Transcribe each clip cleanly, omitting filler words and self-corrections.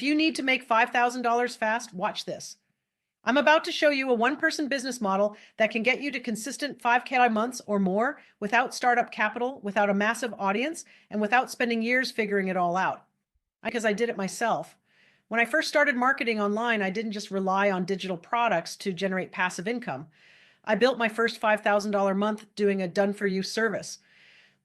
If you need to make $5,000 fast, watch this. I'm about to show you a one-person business model that can get you to consistent 5K months or more without startup capital, without a massive audience, and without spending years figuring it all out. Because I did it myself. When I first started marketing online, I didn't just rely on digital products to generate passive income. I built my first $5,000 month doing a done-for-you service.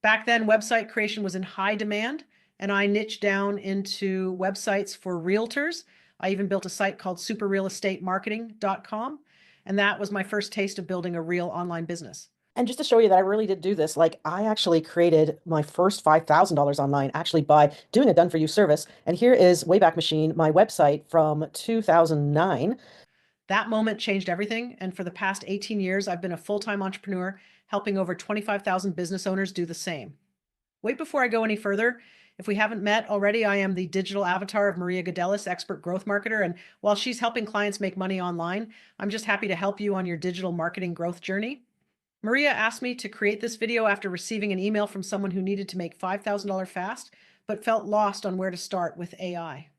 Back then, website creation was in high demand, and I niched down into websites for realtors. I even built a site called superrealestatemarketing.com, and that was my first taste of building a real online business. And just to show you that I really did do this, like I actually created my first $5,000 online actually by doing a done for you service. And here is Wayback Machine, my website from 2009. That moment changed everything, and for the past 18 years, I've been a full-time entrepreneur, helping over 25,000 business owners do the same. Wait, before I go any further, if we haven't met already, I am the digital avatar of Maria Gudelis, expert growth marketer. And while she's helping clients make money online, I'm just happy to help you on your digital marketing growth journey. Maria asked me to create this video after receiving an email from someone who needed to make $5,000 fast, but felt lost on where to start with AI.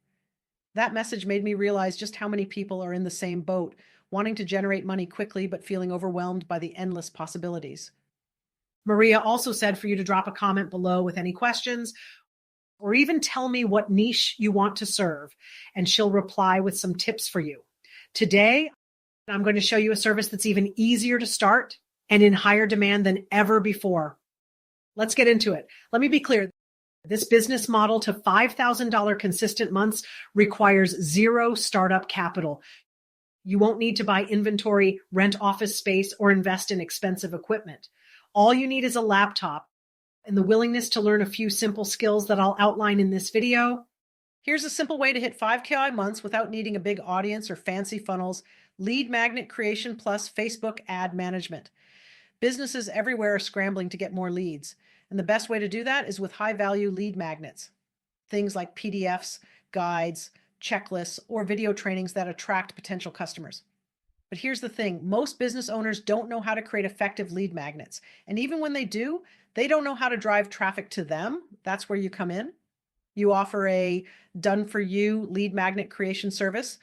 That message made me realize just how many people are in the same boat, wanting to generate money quickly, but feeling overwhelmed by the endless possibilities. Maria also said for you to drop a comment below with any questions, or even tell me what niche you want to serve, and she'll reply with some tips for you. Today, I'm going to show you a service that's even easier to start and in higher demand than ever before. Let's get into it. Let me be clear. This business model to $5,000 consistent months requires zero startup capital. You won't need to buy inventory, rent office space, or invest in expensive equipment. All you need is a laptop and the willingness to learn a few simple skills that I'll outline in this video. Here's a simple way to hit 5K months without needing a big audience or fancy funnels. Lead magnet creation plus Facebook ad management. Businesses everywhere are scrambling to get more leads, and the best way to do that is with high-value lead magnets. Things like PDFs, guides, checklists, or video trainings that attract potential customers. But here's the thing, most business owners don't know how to create effective lead magnets. And even when they do, they don't know how to drive traffic to them. That's where you come in. You offer a done-for-you lead magnet creation service.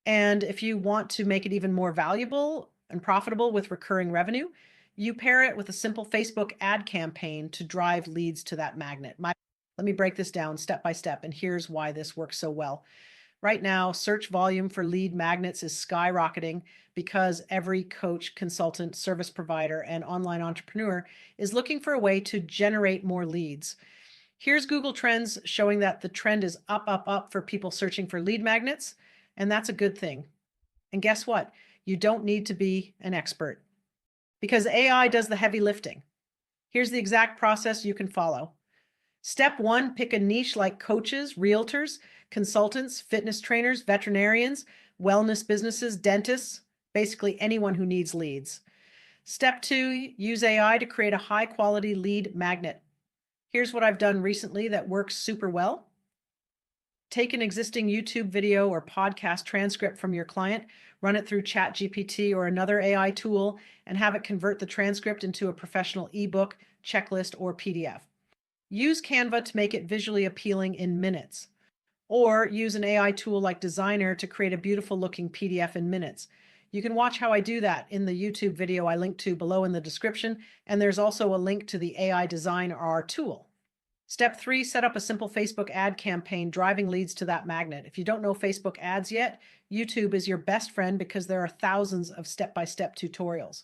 And if you want to make it even more valuable and profitable with recurring revenue, you pair it with a simple Facebook ad campaign to drive leads to that magnet. Let me break this down step by step, and here's why this works so well. Right now, search volume for lead magnets is skyrocketing because every coach, consultant, service provider, and online entrepreneur is looking for a way to generate more leads. Here's Google Trends showing that the trend is up, up, up for people searching for lead magnets, and that's a good thing. And guess what? You don't need to be an expert because AI does the heavy lifting. Here's the exact process you can follow. Step 1, pick a niche like coaches, realtors, consultants, fitness trainers, veterinarians, wellness businesses, dentists, basically anyone who needs leads. Step 2, use AI to create a high-quality lead magnet. Here's what I've done recently that works super well. Take an existing YouTube video or podcast transcript from your client, run it through ChatGPT or another AI tool, and have it convert the transcript into a professional eBook, checklist, or PDF. Use Canva to make it visually appealing in minutes. Or use an AI tool like Designer to create a beautiful looking PDF in minutes. You can watch how I do that in the YouTube video I linked to below in the description, and there's also a link to the AI Design R tool. Step 3, set up a simple Facebook ad campaign driving leads to that magnet. If you don't know Facebook ads yet, YouTube is your best friend because there are thousands of step-by-step tutorials.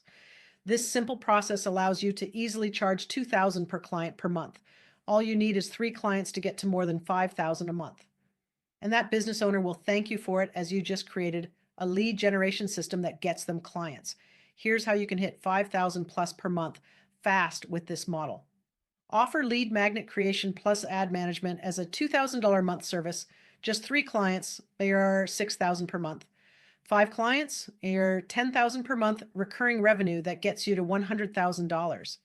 This simple process allows you to easily charge $2,000 per client per month. All you need is 3 clients to get to more than $5,000 a month. And that business owner will thank you for it as you just created a lead generation system that gets them clients. Here's how you can hit $5,000 plus per month fast with this model. Offer lead magnet creation plus ad management as a $2,000 a month service. Just 3 clients, they are $6,000 per month. 5 clients, you're $10,000 per month recurring revenue that gets you to $100,000.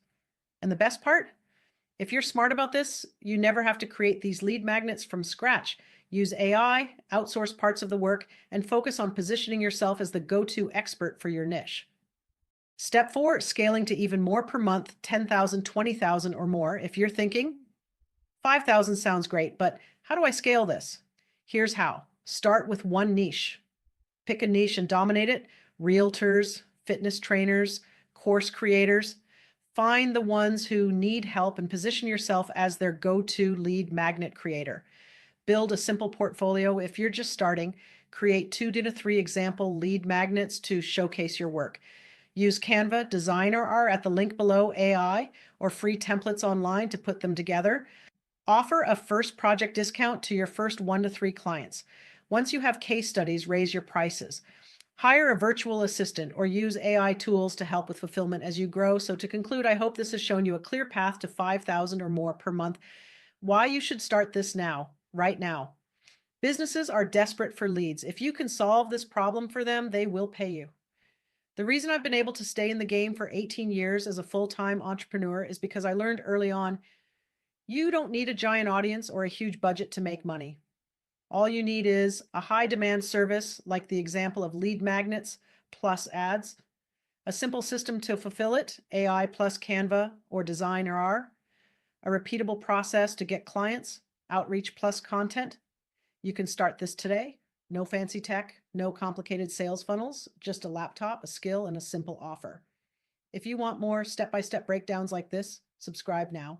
And the best part? If you're smart about this, you never have to create these lead magnets from scratch. Use AI, outsource parts of the work, and focus on positioning yourself as the go-to expert for your niche. Step 4, scaling to even more per month, 10,000, 20,000 or more. If you're thinking 5,000 sounds great, but how do I scale this? Here's how. Start with one niche. Pick a niche and dominate it. Realtors, fitness trainers, course creators. Find the ones who need help and position yourself as their go-to lead magnet creator. Build a simple portfolio. If you're just starting, create 2 to 3 example lead magnets to showcase your work. Use Canva, Designer R at the link below, AI, or free templates online to put them together. Offer a first project discount to your first 1 to 3 clients. Once you have case studies, raise your prices. Hire a virtual assistant or use AI tools to help with fulfillment as you grow. So to conclude, I hope this has shown you a clear path to 5,000 or more per month. Why you should start this now, right now. Businesses are desperate for leads. If you can solve this problem for them, they will pay you. The reason I've been able to stay in the game for 18 years as a full-time entrepreneur is because I learned early on, you don't need a giant audience or a huge budget to make money. All you need is a high demand service, like the example of lead magnets plus ads, a simple system to fulfill it, AI plus Canva or Designer R, a repeatable process to get clients, outreach plus content. You can start this today. No fancy tech, no complicated sales funnels, just a laptop, a skill, and a simple offer. If you want more step-by-step breakdowns like this, subscribe now.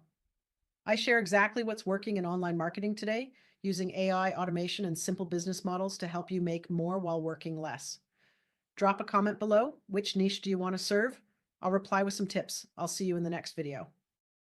I share exactly what's working in online marketing today, using AI, automation, and simple business models to help you make more while working less. Drop a comment below. Which niche do you want to serve? I'll reply with some tips. I'll see you in the next video.